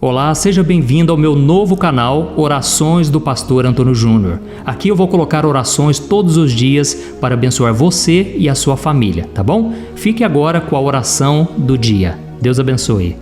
Olá, seja bem-vindo ao meu novo canal Orações do Pastor Antônio Júnior. Aqui eu vou colocar orações todos os dias para abençoar você e a sua família, tá bom? Fique agora com a oração do dia. Deus abençoe.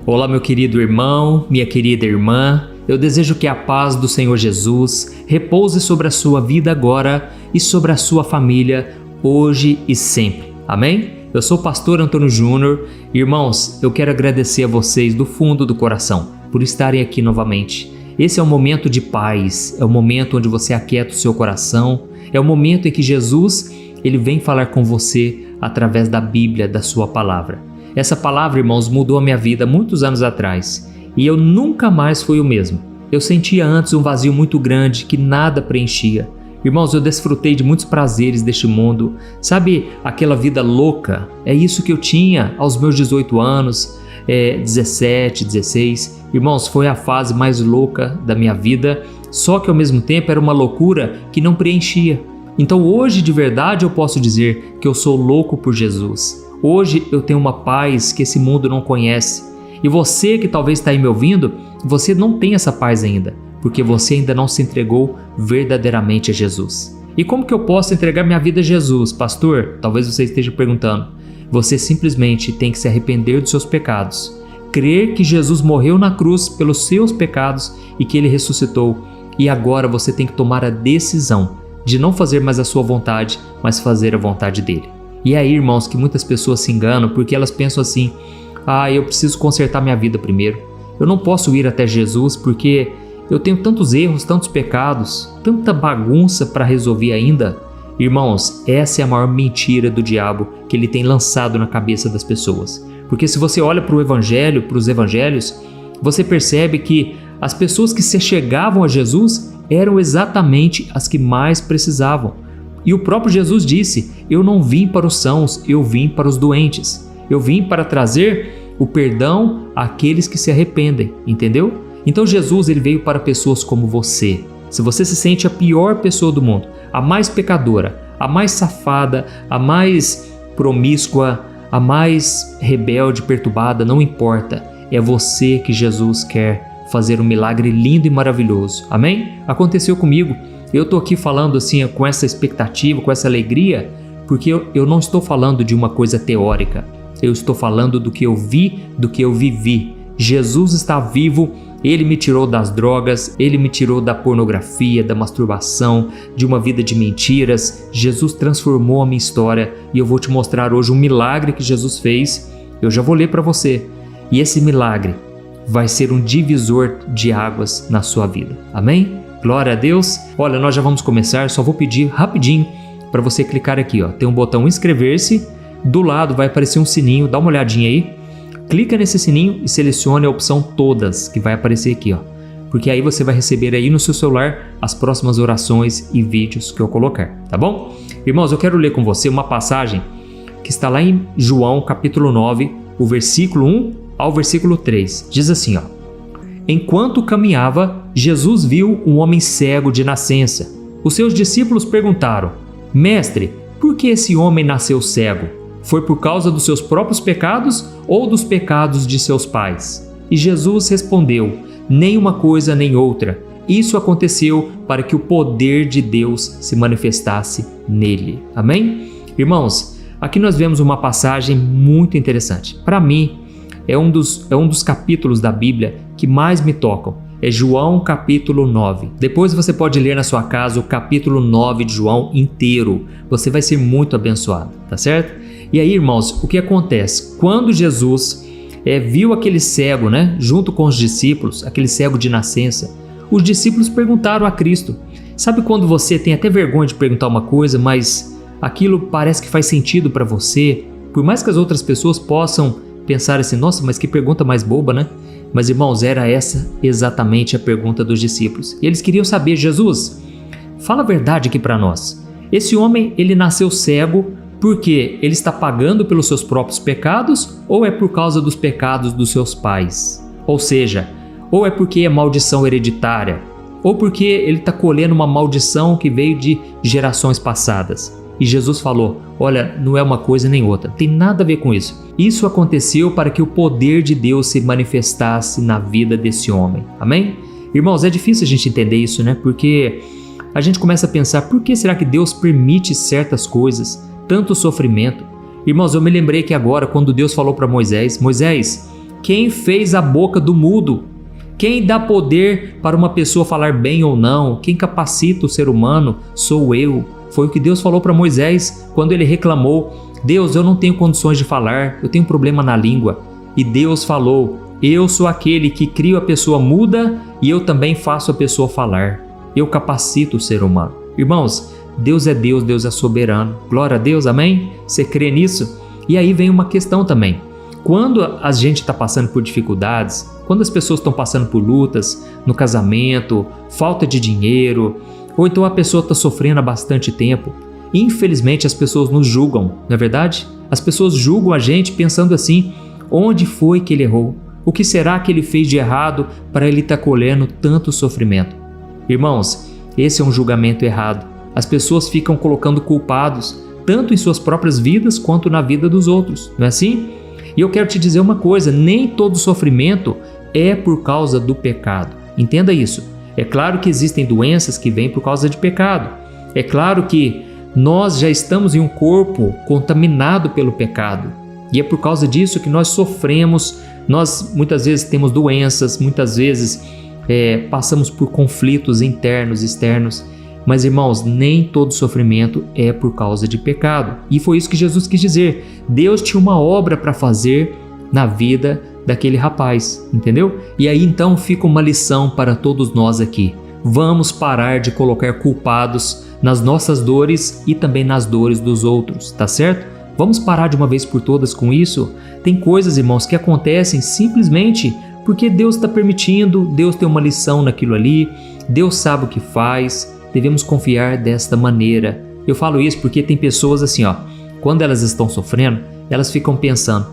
Olá, meu querido irmão, minha querida irmã. Eu desejo que a paz do Senhor Jesus repouse sobre a sua vida agora e sobre a sua família hoje e sempre. Amém? Eu sou o pastor Antônio Júnior. Irmãos, eu quero agradecer a vocês do fundo do coração por estarem aqui novamente. Esse é um momento de paz, é o momento onde você aquieta o seu coração, é o momento em que Jesus ele vem falar com você através da Bíblia, da sua palavra. Essa palavra, irmãos, mudou a minha vida muitos anos atrás e eu nunca mais fui o mesmo. Eu sentia antes um vazio muito grande que nada preenchia. Irmãos, eu desfrutei de muitos prazeres deste mundo. Sabe aquela vida louca? É isso que eu tinha aos meus 18 anos, 17, 16. Irmãos, foi a fase mais louca da minha vida, só que ao mesmo tempo era uma loucura que não preenchia. Então hoje, de verdade, eu posso dizer que eu sou louco por Jesus. Hoje eu tenho uma paz que esse mundo não conhece. E você que talvez está aí me ouvindo, você não tem essa paz ainda, porque você ainda não se entregou verdadeiramente a Jesus. E como que eu posso entregar minha vida a Jesus, pastor? Talvez você esteja perguntando. Você simplesmente tem que se arrepender dos seus pecados, crer que Jesus morreu na cruz pelos seus pecados e que Ele ressuscitou. E agora você tem que tomar a decisão de não fazer mais a sua vontade, mas fazer a vontade dEle. E é aí, irmãos, que muitas pessoas se enganam porque elas pensam assim: eu preciso consertar minha vida primeiro. Eu não posso ir até Jesus porque eu tenho tantos erros, tantos pecados, tanta bagunça para resolver ainda. Irmãos, essa é a maior mentira do diabo que ele tem lançado na cabeça das pessoas. Porque se você olha para o Evangelho, para os Evangelhos, você percebe que as pessoas que se chegavam a Jesus eram exatamente as que mais precisavam. E o próprio Jesus disse: eu não vim para os sãos, eu vim para os doentes. Eu vim para trazer o perdão àqueles que se arrependem, entendeu? Então Jesus ele veio para pessoas como você. Se você se sente a pior pessoa do mundo, a mais pecadora, a mais safada, a mais promíscua, a mais rebelde, perturbada, não importa. É você que Jesus quer fazer um milagre lindo e maravilhoso. Amém? Aconteceu comigo. Eu estou aqui falando assim com essa expectativa, com essa alegria, porque eu não estou falando de uma coisa teórica. Eu estou falando do que eu vi, do que eu vivi. Jesus está vivo. Ele me tirou das drogas, Ele me tirou da pornografia, da masturbação, de uma vida de mentiras. Jesus transformou a minha história e eu vou te mostrar hoje um milagre que Jesus fez. Eu já vou ler para você. E esse milagre vai ser um divisor de águas na sua vida. Amém? Glória a Deus. Olha, nós já vamos começar, só vou pedir rapidinho para você clicar aqui. Tem um botão inscrever-se, do lado vai aparecer um sininho, dá uma olhadinha aí. Clica nesse sininho e selecione a opção todas que vai aparecer aqui, porque aí você vai receber aí no seu celular as próximas orações e vídeos que eu colocar, tá bom? Irmãos, eu quero ler com você uma passagem que está lá em João capítulo 9, o versículo 1 ao versículo 3. Diz assim, Enquanto caminhava, Jesus viu um homem cego de nascença. Os seus discípulos perguntaram: Mestre, por que esse homem nasceu cego? Foi por causa dos seus próprios pecados ou dos pecados de seus pais? E Jesus respondeu: nem uma coisa nem outra. Isso aconteceu para que o poder de Deus se manifestasse nele. Amém? Irmãos, aqui nós vemos uma passagem muito interessante. Para mim, é um dos capítulos da Bíblia que mais me tocam. É João capítulo 9. Depois você pode ler na sua casa o capítulo 9 de João inteiro. Você vai ser muito abençoado, tá certo? E aí, irmãos, o que acontece? Quando Jesus viu aquele cego, junto com os discípulos, aquele cego de nascença, os discípulos perguntaram a Cristo. Sabe quando você tem até vergonha de perguntar uma coisa, mas aquilo parece que faz sentido para você? Por mais que as outras pessoas possam pensar assim: nossa, mas que pergunta mais boba, Mas, irmãos, era essa exatamente a pergunta dos discípulos. Eles queriam saber: Jesus, fala a verdade aqui para nós. Esse homem, ele nasceu cego porque ele está pagando pelos seus próprios pecados ou é por causa dos pecados dos seus pais? Ou seja, ou é porque é maldição hereditária, ou porque ele está colhendo uma maldição que veio de gerações passadas. E Jesus falou: olha, não é uma coisa nem outra, tem nada a ver com isso. Isso aconteceu para que o poder de Deus se manifestasse na vida desse homem. Amém? Irmãos, é difícil a gente entender isso, né? Porque a gente começa a pensar, por que será que Deus permite certas coisas, tanto sofrimento? Irmãos, eu me lembrei que agora, quando Deus falou para Moisés: Moisés, quem fez a boca do mudo? Quem dá poder para uma pessoa falar bem ou não? Quem capacita o ser humano? Sou eu. Foi o que Deus falou para Moisés quando ele reclamou: Deus, eu não tenho condições de falar, eu tenho problema na língua. E Deus falou: eu sou aquele que crio a pessoa muda e eu também faço a pessoa falar. Eu capacito o ser humano. Irmãos, Deus é soberano. Glória a Deus, amém? Você crê nisso? E aí vem uma questão também. Quando a gente está passando por dificuldades, quando as pessoas estão passando por lutas no casamento, falta de dinheiro, ou então a pessoa está sofrendo há bastante tempo, infelizmente as pessoas nos julgam, não é verdade? As pessoas julgam a gente pensando assim: onde foi que ele errou? O que será que ele fez de errado para ele estar colhendo tanto sofrimento? Irmãos, esse é um julgamento errado. As pessoas ficam colocando culpados, tanto em suas próprias vidas quanto na vida dos outros, não é assim? E eu quero te dizer uma coisa: nem todo sofrimento é por causa do pecado. Entenda isso. É claro que existem doenças que vêm por causa de pecado. É claro que nós já estamos em um corpo contaminado pelo pecado. E é por causa disso que nós sofremos. Nós muitas vezes temos doenças, muitas vezes passamos por conflitos internos e externos. Mas, irmãos, nem todo sofrimento é por causa de pecado. E foi isso que Jesus quis dizer. Deus tinha uma obra para fazer na vida daquele rapaz, entendeu? E aí então fica uma lição para todos nós aqui. Vamos parar de colocar culpados nas nossas dores e também nas dores dos outros, tá certo? Vamos parar de uma vez por todas com isso. Tem coisas, irmãos, que acontecem simplesmente porque Deus está permitindo, Deus tem uma lição naquilo ali, Deus sabe o que faz. Devemos confiar desta maneira. Eu falo isso porque tem pessoas assim, quando elas estão sofrendo, elas ficam pensando: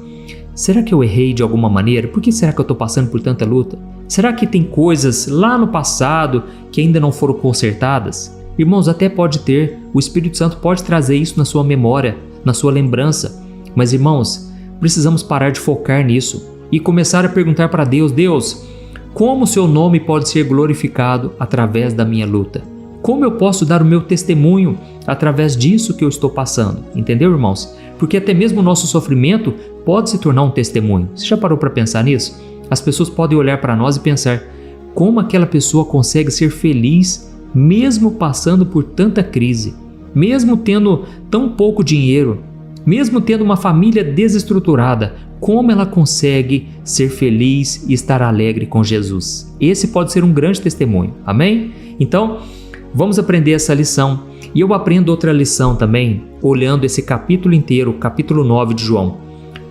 será que eu errei de alguma maneira? Por que será que eu estou passando por tanta luta? Será que tem coisas lá no passado que ainda não foram consertadas? Irmãos, até pode ter. O Espírito Santo pode trazer isso na sua memória, na sua lembrança. Mas, irmãos, precisamos parar de focar nisso e começar a perguntar para Deus: Deus, como o seu nome pode ser glorificado através da minha luta? Como eu posso dar o meu testemunho através disso que eu estou passando? Entendeu, irmãos? Porque até mesmo o nosso sofrimento pode se tornar um testemunho. Você já parou para pensar nisso? As pessoas podem olhar para nós e pensar: como aquela pessoa consegue ser feliz mesmo passando por tanta crise, mesmo tendo tão pouco dinheiro, mesmo tendo uma família desestruturada, como ela consegue ser feliz e estar alegre com Jesus? Esse pode ser um grande testemunho, amém? Então, vamos aprender essa lição. E eu aprendo outra lição também, olhando esse capítulo inteiro, capítulo 9 de João.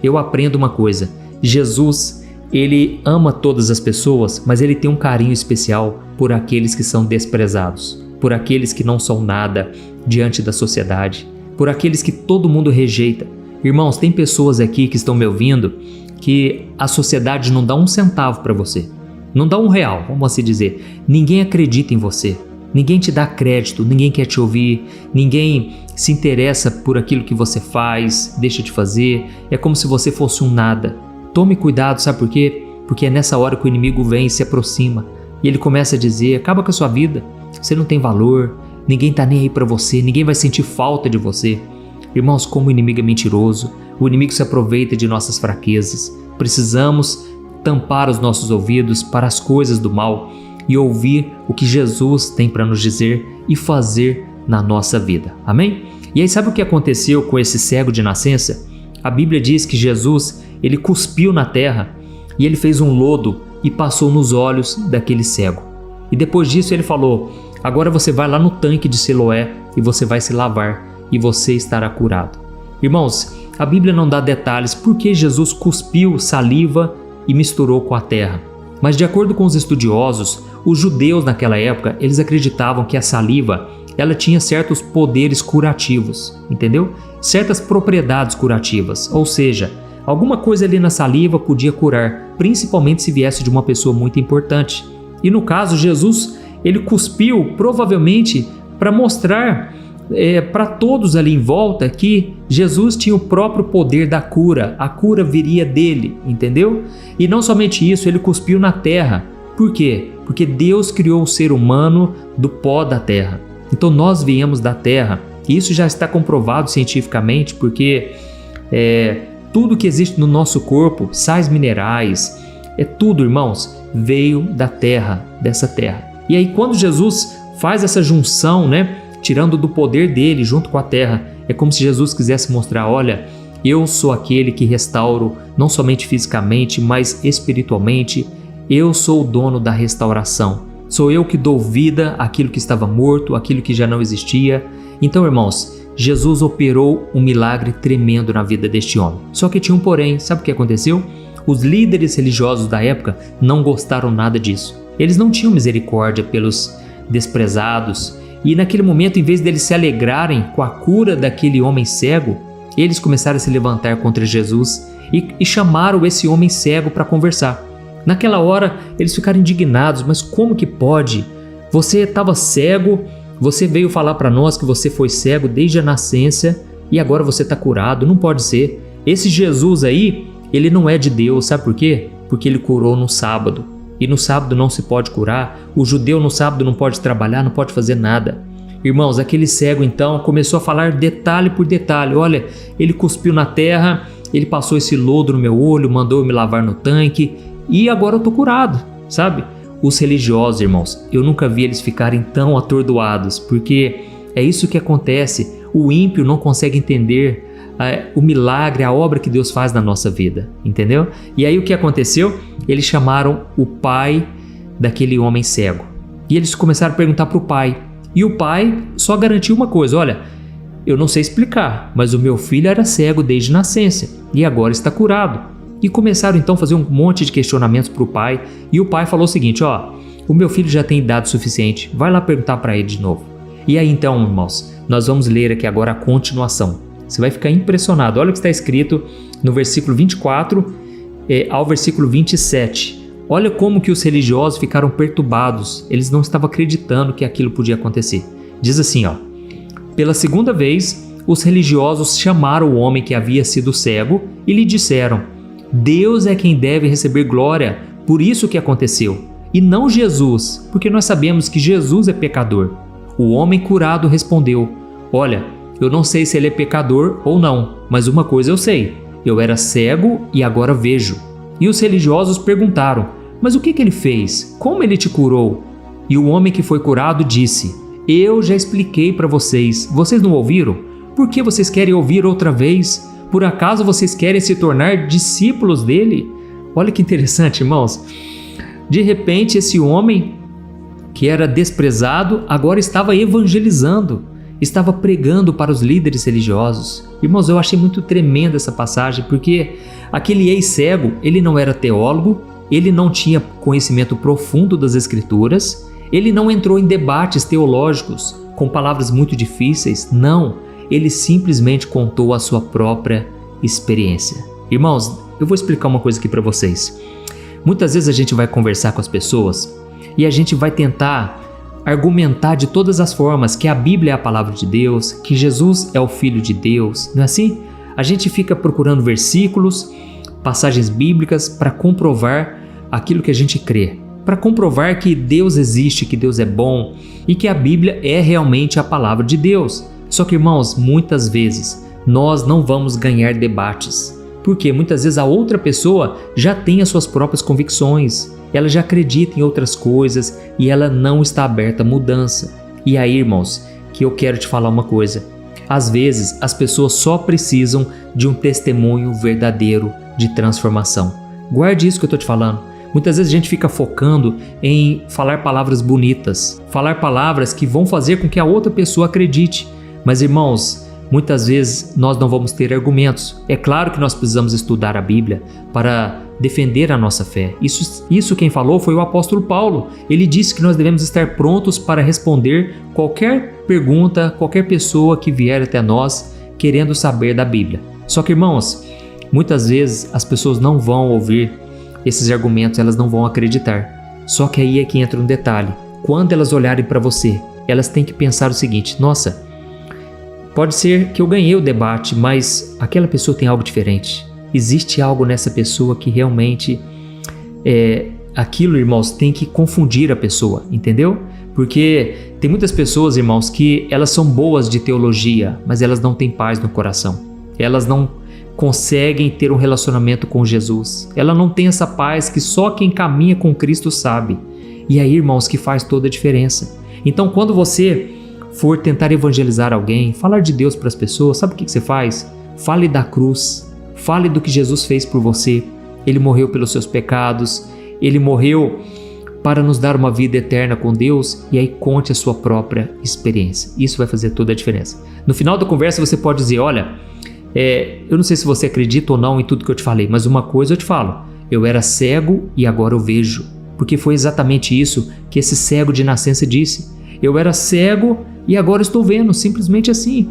Eu aprendo uma coisa: Jesus, ele ama todas as pessoas, mas ele tem um carinho especial por aqueles que são desprezados, por aqueles que não são nada diante da sociedade, por aqueles que todo mundo rejeita. Irmãos, tem pessoas aqui que estão me ouvindo que a sociedade não dá um centavo para você, não dá R$1, vamos assim dizer. Ninguém acredita em você. Ninguém te dá crédito, ninguém quer te ouvir, ninguém se interessa por aquilo que você faz, deixa de fazer. É como se você fosse um nada. Tome cuidado, sabe por quê? Porque é nessa hora que o inimigo vem e se aproxima. E ele começa a dizer: acaba com a sua vida, você não tem valor, ninguém tá nem aí para você, ninguém vai sentir falta de você. Irmãos, como o inimigo é mentiroso, o inimigo se aproveita de nossas fraquezas. Precisamos tampar os nossos ouvidos para as coisas do mal e ouvir o que Jesus tem para nos dizer e fazer na nossa vida. Amém? E aí, sabe o que aconteceu com esse cego de nascença? A Bíblia diz que Jesus, ele cuspiu na terra e ele fez um lodo e passou nos olhos daquele cego. E depois disso ele falou: agora você vai lá no tanque de Siloé e você vai se lavar e você estará curado. Irmãos, a Bíblia não dá detalhes por que Jesus cuspiu saliva e misturou com a terra. Mas de acordo com os estudiosos, os judeus naquela época, eles acreditavam que a saliva, ela tinha certos poderes curativos, entendeu? Certas propriedades curativas, ou seja, alguma coisa ali na saliva podia curar, principalmente se viesse de uma pessoa muito importante. E no caso, Jesus, ele cuspiu provavelmente para mostrar para todos ali em volta que Jesus tinha o próprio poder da cura, a cura viria dele, entendeu? E não somente isso, ele cuspiu na terra. Por quê? Porque Deus criou o ser humano do pó da terra. Então nós viemos da terra, e isso já está comprovado cientificamente, porque tudo que existe no nosso corpo, sais minerais, tudo, irmãos, veio da terra, dessa terra. E aí quando Jesus faz essa junção, tirando do poder dele junto com a terra, é como se Jesus quisesse mostrar, olha, eu sou aquele que restauro não somente fisicamente, mas espiritualmente. Eu sou o dono da restauração. Sou eu que dou vida àquilo que estava morto, àquilo que já não existia. Então, irmãos, Jesus operou um milagre tremendo na vida deste homem. Só que tinha um porém, sabe o que aconteceu? Os líderes religiosos da época não gostaram nada disso. Eles não tinham misericórdia pelos desprezados. E naquele momento, em vez deles se alegrarem com a cura daquele homem cego, eles começaram a se levantar contra Jesus e chamaram esse homem cego para conversar. Naquela hora, eles ficaram indignados, mas como que pode? Você estava cego, você veio falar para nós que você foi cego desde a nascença e agora você está curado, não pode ser. Esse Jesus aí, ele não é de Deus, sabe por quê? Porque ele curou no sábado. E no sábado não se pode curar, o judeu no sábado não pode trabalhar, não pode fazer nada. Irmãos, aquele cego então começou a falar detalhe por detalhe. Olha, ele cuspiu na terra, ele passou esse lodo no meu olho, mandou eu me lavar no tanque e agora eu tô curado, sabe? Os religiosos, irmãos, eu nunca vi eles ficarem tão atordoados, porque é isso que acontece. O ímpio não consegue entender o milagre, a obra que Deus faz na nossa vida, entendeu? E aí o que aconteceu? Eles chamaram o pai daquele homem cego. E eles começaram a perguntar para o pai. E o pai só garantiu uma coisa, olha, eu não sei explicar, mas o meu filho era cego desde nascença e agora está curado. E começaram então a fazer um monte de questionamentos para o pai. E o pai falou o seguinte, o meu filho já tem idade suficiente, vai lá perguntar para ele de novo. E aí então, irmãos, nós vamos ler aqui agora a continuação. Você vai ficar impressionado. Olha o que está escrito no versículo 24 ao versículo 27. Olha como que os religiosos ficaram perturbados. Eles não estavam acreditando que aquilo podia acontecer. Diz assim, pela segunda vez, os religiosos chamaram o homem que havia sido cego e lhe disseram, Deus é quem deve receber glória por isso que aconteceu, e não Jesus, porque nós sabemos que Jesus é pecador. O homem curado respondeu, olha, eu não sei se ele é pecador ou não, mas uma coisa eu sei, eu era cego e agora vejo. E os religiosos perguntaram, mas o que ele fez? Como ele te curou? E o homem que foi curado disse, eu já expliquei para vocês, vocês não ouviram? Por que vocês querem ouvir outra vez? Por acaso vocês querem se tornar discípulos dele? Olha que interessante, irmãos. De repente esse homem que era desprezado agora estava evangelizando. Estava pregando para os líderes religiosos. Irmãos, eu achei muito tremenda essa passagem, porque aquele ex-cego, ele não era teólogo, ele não tinha conhecimento profundo das Escrituras, ele não entrou em debates teológicos com palavras muito difíceis, não, ele simplesmente contou a sua própria experiência. Irmãos, eu vou explicar uma coisa aqui para vocês. Muitas vezes a gente vai conversar com as pessoas e a gente vai tentar argumentar de todas as formas que a Bíblia é a palavra de Deus, que Jesus é o Filho de Deus, não é assim? A gente fica procurando versículos, passagens bíblicas para comprovar aquilo que a gente crê, para comprovar que Deus existe, que Deus é bom e que a Bíblia é realmente a palavra de Deus. Só que, irmãos, muitas vezes nós não vamos ganhar debates, porque muitas vezes a outra pessoa já tem as suas próprias convicções, ela já acredita em outras coisas e ela não está aberta à mudança. E aí, irmãos, que eu quero te falar uma coisa. Às vezes, as pessoas só precisam de um testemunho verdadeiro de transformação. Guarde isso que eu estou te falando. Muitas vezes a gente fica focando em falar palavras bonitas, falar palavras que vão fazer com que a outra pessoa acredite. Mas, irmãos, muitas vezes nós não vamos ter argumentos. É claro que nós precisamos estudar a Bíblia para defender a nossa fé. Isso quem falou foi o apóstolo Paulo. Ele disse que nós devemos estar prontos para responder qualquer pergunta, qualquer pessoa que vier até nós querendo saber da Bíblia. Só que, irmãos, muitas vezes as pessoas não vão ouvir esses argumentos, elas não vão acreditar. Só que aí é que entra um detalhe. Quando elas olharem para você, elas têm que pensar o seguinte, nossa, Pode ser que eu ganhei o debate, mas aquela pessoa tem algo diferente. Existe algo nessa pessoa que realmente aquilo, irmãos, tem que confundir a pessoa, entendeu? Porque tem muitas pessoas, irmãos, que elas são boas de teologia, mas elas não têm paz no coração. Elas não conseguem ter um relacionamento com Jesus. Ela não tem essa paz que só quem caminha com Cristo sabe. E aí, irmãos, que faz toda a diferença. Então, quando você for tentar evangelizar alguém, falar de Deus para as pessoas, sabe o que você faz? Fale da cruz, fale do que Jesus fez por você. Ele morreu pelos seus pecados, Ele morreu para nos dar uma vida eterna com Deus, e aí conte a sua própria experiência. Isso vai fazer toda a diferença. No final da conversa você pode dizer, olha, eu não sei se você acredita ou não em tudo que eu te falei, mas uma coisa eu te falo, eu era cego e agora eu vejo, porque foi exatamente isso que esse cego de nascença disse. Eu era cego e agora estou vendo, simplesmente assim.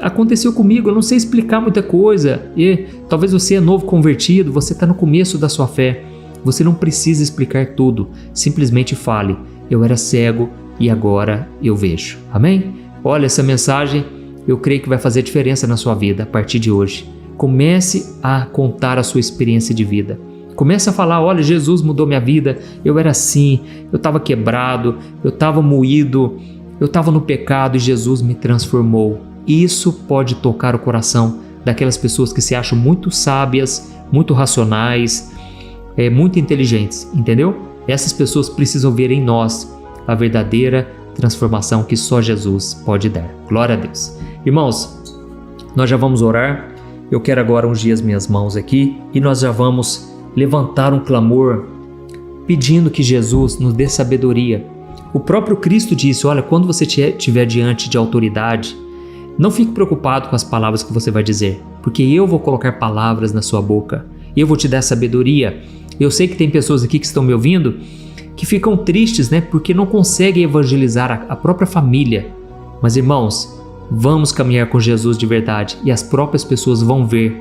Aconteceu comigo, eu não sei explicar muita coisa, e talvez você é novo convertido, você está no começo da sua fé. Você não precisa explicar tudo, simplesmente fale, eu era cego e agora eu vejo. Amém? Olha, essa mensagem eu creio que vai fazer diferença na sua vida a partir de hoje. Comece a contar a sua experiência de vida. Comece a falar, olha, Jesus mudou minha vida, eu era assim, eu estava quebrado, eu estava moído, eu estava no pecado e Jesus me transformou. Isso pode tocar o coração daquelas pessoas que se acham muito sábias, muito racionais, muito inteligentes, entendeu? Essas pessoas precisam ver em nós a verdadeira transformação que só Jesus pode dar. Glória a Deus. Irmãos, nós já vamos orar. Eu quero agora ungir as minhas mãos aqui e nós já vamos levantar um clamor pedindo que Jesus nos dê sabedoria. O próprio Cristo disse, olha, quando você estiver diante de autoridade, não fique preocupado com as palavras que você vai dizer, porque eu vou colocar palavras na sua boca, eu vou te dar sabedoria. Eu sei que tem pessoas aqui que estão me ouvindo que ficam tristes, né, porque não conseguem evangelizar a própria família. Mas, irmãos, vamos caminhar com Jesus de verdade e as próprias pessoas vão ver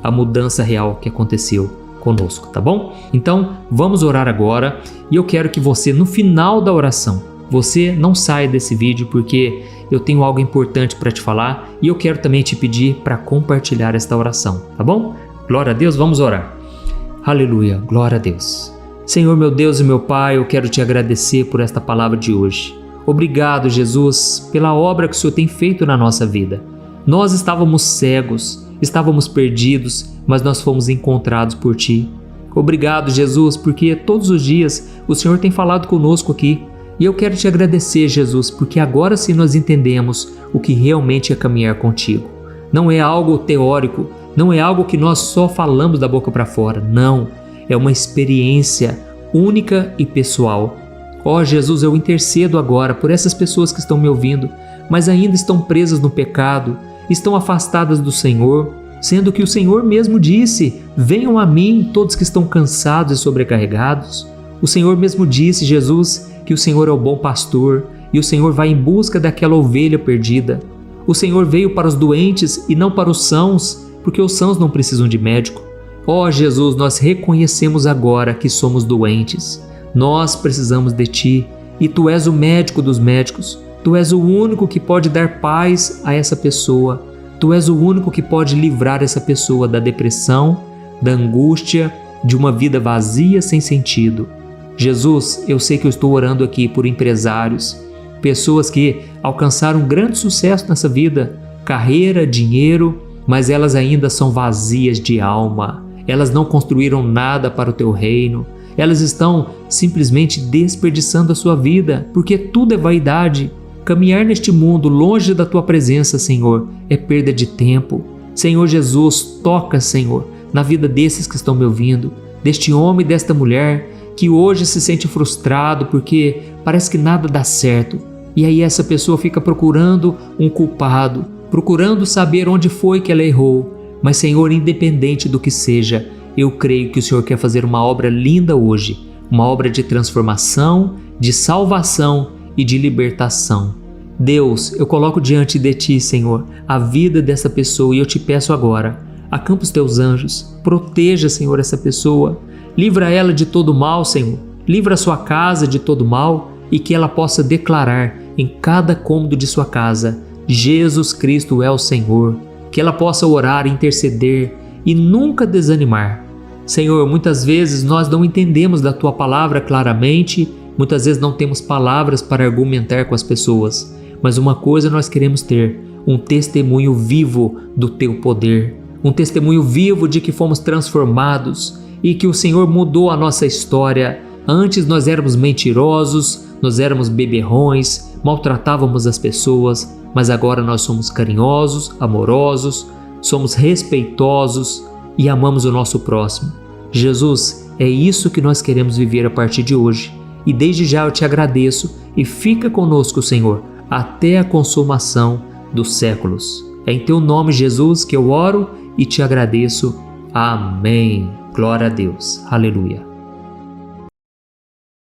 a mudança real que aconteceu conosco, tá bom? Então, vamos orar agora e eu quero que você, no final da oração, você não saia desse vídeo porque eu tenho algo importante para te falar e eu quero também te pedir para compartilhar esta oração, tá bom? Glória a Deus, vamos orar. Aleluia, glória a Deus. Senhor, meu Deus e meu Pai, eu quero te agradecer por esta palavra de hoje. Obrigado, Jesus, pela obra que o Senhor tem feito na nossa vida. Nós estávamos cegos, estávamos perdidos, mas nós fomos encontrados por Ti. Obrigado, Jesus, porque todos os dias o Senhor tem falado conosco aqui. E eu quero te agradecer, Jesus, porque agora sim nós entendemos o que realmente é caminhar contigo. Não é algo teórico, não é algo que nós só falamos da boca para fora, não. É uma experiência única e pessoal. Ó Jesus, eu intercedo agora por essas pessoas que estão me ouvindo, mas ainda estão presas no pecado, estão afastadas do Senhor, sendo que o Senhor mesmo disse, venham a mim todos que estão cansados e sobrecarregados. O Senhor mesmo disse, Jesus, que o Senhor é o bom pastor e o Senhor vai em busca daquela ovelha perdida. O Senhor veio para os doentes e não para os sãos, porque os sãos não precisam de médico. Ó Jesus, nós reconhecemos agora que somos doentes. Nós precisamos de Ti e Tu és o médico dos médicos. Tu és o único que pode dar paz a essa pessoa. Tu és o único que pode livrar essa pessoa da depressão, da angústia, de uma vida vazia sem sentido. Jesus, eu sei que eu estou orando aqui por empresários, pessoas que alcançaram grande sucesso nessa vida, carreira, dinheiro, mas elas ainda são vazias de alma. Elas não construíram nada para o Teu reino. Elas estão simplesmente desperdiçando a sua vida, porque tudo é vaidade. Caminhar neste mundo longe da Tua presença, Senhor, é perda de tempo. Senhor Jesus, toca, Senhor, na vida desses que estão me ouvindo, deste homem e desta mulher que hoje se sente frustrado porque parece que nada dá certo. E aí essa pessoa fica procurando um culpado, procurando saber onde foi que ela errou. Mas, Senhor, independente do que seja, eu creio que o Senhor quer fazer uma obra linda hoje, uma obra de transformação, de salvação e de libertação. Deus, eu coloco diante de Ti, Senhor, a vida dessa pessoa e eu te peço agora, acampa os Teus anjos, proteja, Senhor, essa pessoa, livra ela de todo mal, Senhor, livra a sua casa de todo mal e que ela possa declarar em cada cômodo de sua casa, Jesus Cristo é o Senhor, que ela possa orar, interceder e nunca desanimar. Senhor, muitas vezes nós não entendemos da Tua palavra claramente, muitas vezes não temos palavras para argumentar com as pessoas, mas uma coisa nós queremos ter: um testemunho vivo do Teu poder, um testemunho vivo de que fomos transformados e que o Senhor mudou a nossa história. Antes nós éramos mentirosos, nós éramos beberrões, maltratávamos as pessoas, mas agora nós somos carinhosos, amorosos, somos respeitosos e amamos o nosso próximo. Jesus, é isso que nós queremos viver a partir de hoje. E desde já eu te agradeço e fica conosco, Senhor, até a consumação dos séculos. É em Teu nome, Jesus, que eu oro e te agradeço. Amém. Glória a Deus. Aleluia.